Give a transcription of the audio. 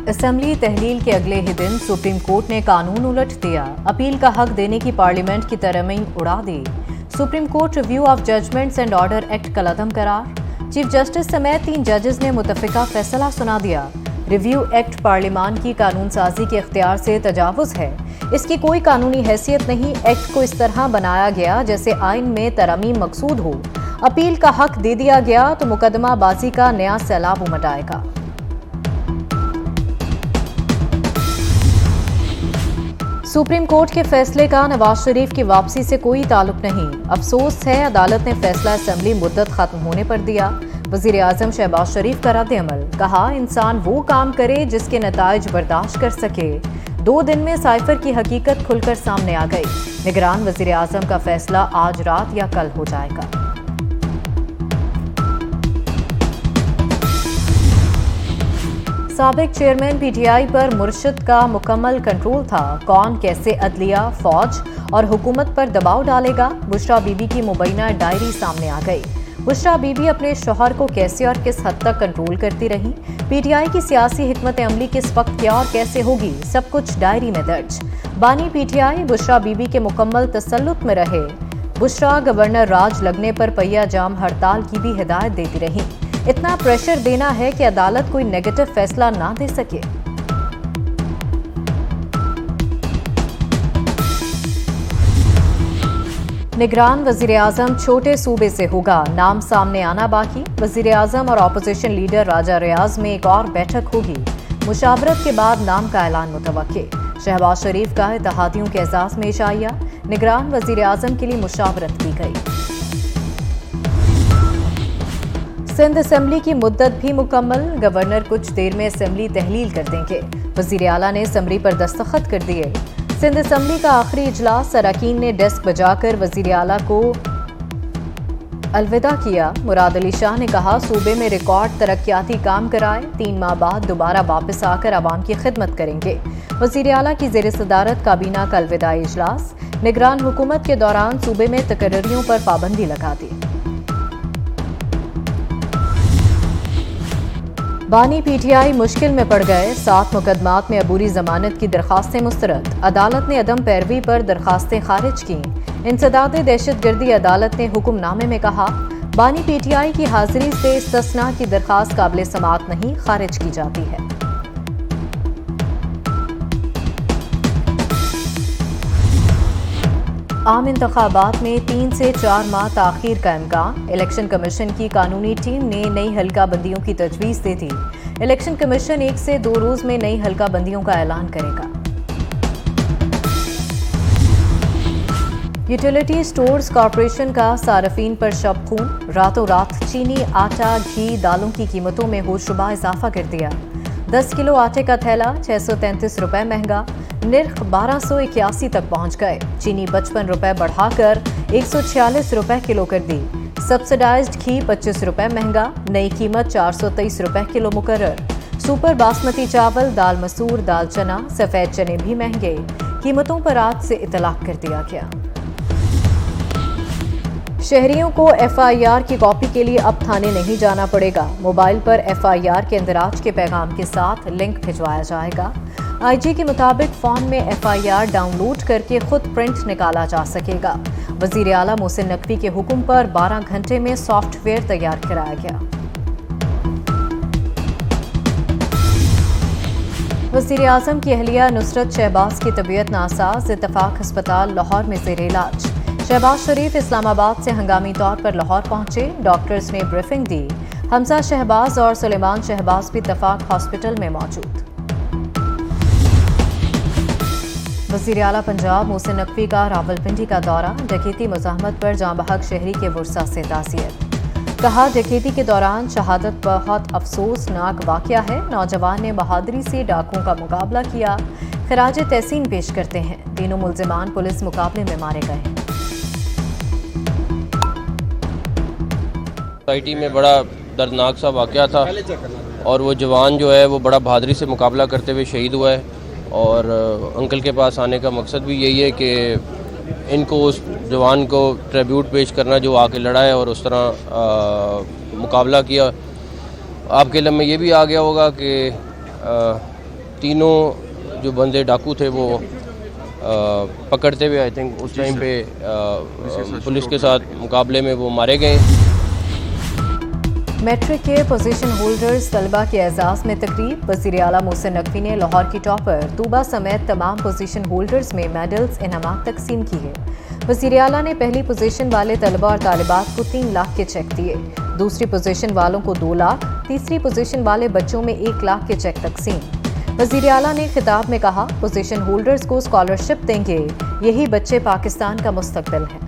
Assembly तहलील के अगले ही दिन सुप्रीम कोर्ट ने कानून उलट दिया। अपील का हक देने की पार्लियामेंट की तरमीम उड़ा दी। Supreme court review of judgments and order act कलअदम करार। चीफ जस्टिस समेत 3 जजेस ने मुतफिका फैसला सुना दिया। रिव्यू एक्ट पार्लियामान की कानून साजी के इख्तियार से तजावुज है। इसकी कोई कानूनी हैसियत नहीं। एक्ट को इस तरह बनाया गया जैसे आइन में तरमीम मकसूद हो। अपील का हक दे दिया गया तो मुकदमा बाजी का नया सैलाब उमड़ आएगा। सुप्रीम कोर्ट के फैसले का नवाज शरीफ की वापसी से कोई ताल्लुक नहीं। अफसोस है अदालत ने फैसला असेंबली मुद्दत खत्म होने पर दिया। वजीर आजम शहबाज शरीफ का रद्द-ए-अमल। कहा, इंसान वो काम करे जिसके नताइज बर्दाश्त कर सके। 2 दिन में साइफर की हकीकत खुलकर सामने आ गई। निगरान वजीर आजम का फैसला आज रात या कल हो जाएगा। साबिक चेयरमैन पीटीआई पर मुर्शिद का मुकम्मल कंट्रोल था। कौन कैसे अदलिया, फौज और हुकूमत पर दबाव डालेगा। बुशरा बीबी की मुबैना डायरी सामने आ गई। बुशरा बीबी अपने शौहर को कैसे और किस हद तक कंट्रोल करती रही। पीटीआई की सियासी हिकमत अमली किस वक्त क्या और कैसे होगी, सब कुछ डायरी में दर्ज। बानी पीटीआई बुशरा बीबी के मुकम्मल तसल्लुत में रहे। बुशरा गवर्नर राज लगने पर पहिया जाम हड़ताल की भी हिदायत देती रही। इतना प्रेशर देना है कि अदालत कोई नेगेटिव फैसला ना दे सके। निगरान वजीर आजम छोटे सूबे से होगा, नाम सामने आना बाकी। वजीर आजम और अपोजिशन लीडर राजा रियाज में एक और बैठक होगी। मुशावरत के बाद नाम का ऐलान मुतवक्के। शहबाज शरीफ का इत्तेहादियों के एजाज में इशाइया। निगरान वजीर आजम के लिए मुशावरत की गई। सिंध असेंबली की मुद्दत भी मुकम्मल। गवर्नर कुछ देर में असेंबली तहलील कर देंगे। वजीर आला ने समरी पर दस्तखत कर दिए। सिंध असेंबली का आखिरी इजलास अरकान ने डेस्क बजाकर वजीर आला को अलविदा किया। मुराद अली शाह ने कहा, सूबे में रिकॉर्ड तरक्याती काम कराए। 3 माह बाद दोबारा वापस आकर आवाम की खिदमत करेंगे। वजीर आला की ज़ेर सदारत काबीना का अलविदाई इजलास। निगरान हुकूमत के दौरान सूबे में तकर्रियों पर पाबंदी लगा दी। बानी पीटीआई मुश्किल में पड़ गए। 7 मुकदमात में अबूरी जमानत की दरखास्तें मुस्तरद। अदालत ने अदम पैरवी पर दरखास्तें खारिज की। इंसदाद दहशतगर्दी अदालत ने हुक्मनामे में कहा, बानी पीटीआई की हाजिरी से इस्तस्ना की दरखास्त काबिल समाअत नहीं, खारिज की जाती है। आम इंतखाबात में 3 से 4 माह ताखीर का इम्कान। इलेक्शन कमीशन की कानूनी टीम ने नई हल्का बंदियों की तजवीज़ दे दी। इलेक्शन कमीशन 1 से 2 रोज में नई हल्का बंदियों का ऐलान करेगा। यूटिलिटी स्टोर्स कॉरपोरेशन का सार्फिन पर शब खून। रातों रात चीनी, आटा, घी, दालों की कीमतों में होशरुबा इजाफा कर दिया। 10 किलो आटे का थैला 633 रुपए महंगा। निर्ख 1281 तक पहुंच गए। चीनी 55 रुपए बढ़ाकर 146 रुपए किलो कर दी। सब्सिडाइज्ड घी 25 रुपए महंगा। नई कीमत 423 रुपए किलो मुकर्रर। सुपर बासमती चावल, दाल मसूर, दाल चना, सफेद चने भी महंगे। कीमतों पर आज से इतलाक कर दिया गया। शहरियों को एफआईआर की कॉपी के लिए अब थाने नहीं जाना पड़ेगा। मोबाइल पर एफआईआर के इंदराज के पैगाम के साथ लिंक भिजवाया जाएगा। आईजी के मुताबिक फोन में एफआईआर डाउनलोड करके खुद प्रिंट निकाला जा सकेगा। वजीर आला मोहसिन नकवी के हुक्म पर 12 घंटे में सॉफ्टवेयर तैयार कराया गया। वजीर आजम की अहलिया नुसरत शहबाज की तबीयत नासाज। इत्तफाक अस्पताल लाहौर में ज़ेर इलाज। शहबाज शरीफ इस्लामाबाद से हंगामी तौर पर लाहौर पहुंचे। डॉक्टर्स ने ब्रीफिंग दी। हमजा शहबाज और सुलेमान शहबाज भी इत्तफाक हॉस्पिटल में मौजूद। वज़ीर आला पंजाब मोहसिन नकवी का रावलपिंडी का दौरा। डकैती मुज़ाहमत पर जाँ बहक शहरी के वुरसा से ताज़ियत। कहा, डकैती के दौरान शहादत बहुत अफसोसनाक वाक़या है। नौजवान ने बहादुरी से डाकुओं का मुकाबला किया। खराज तहसीन पेश करते हैं। तीनों मुल्जिमान पुलिस मुकाबले में मारे गए। सोसाइटी में बड़ा दर्दनाक सा वाक़या था और वो जवान जो है वो बड़ा बहादुरी से मुकाबला करते हुए शहीद हुआ है। और अंकल के पास आने का मकसद भी यही है कि इनको, उस जवान को ट्रिब्यूट पेश करना जो आके लड़ा है और उस तरह मुकाबला किया। आपके इल्म में ये भी आ गया होगा कि तीनों जो बंदे डाकू थे वो पकड़ते हुए आई थिंक उस टाइम पे पुलिस के साथ मुकाबले में वो मारे गए। मैट्रिक के पोजीशन होल्डर्स तलबा के एजाज में तकरीब। वज़ीर आला मोहसिन नकवी ने लाहौर की टॉपर तूबा समेत तमाम पोजीशन होल्डर्स में मेडल्स इनामात तकसीम किए। वज़ीर आला ने पहली पोजीशन वाले तलबा और तालिबात को 3 लाख के चेक दिए, दूसरी पोजीशन वालों को 2 लाख, तीसरी पोजीशन वाले बच्चों में 1 लाख के चेक तकसीम। वज़ीर आला ने खिताब में कहा, पोजीशन होल्डर्स को स्कॉलरशिप देंगे, यही बच्चे पाकिस्तान का मुस्तकबिल हैं।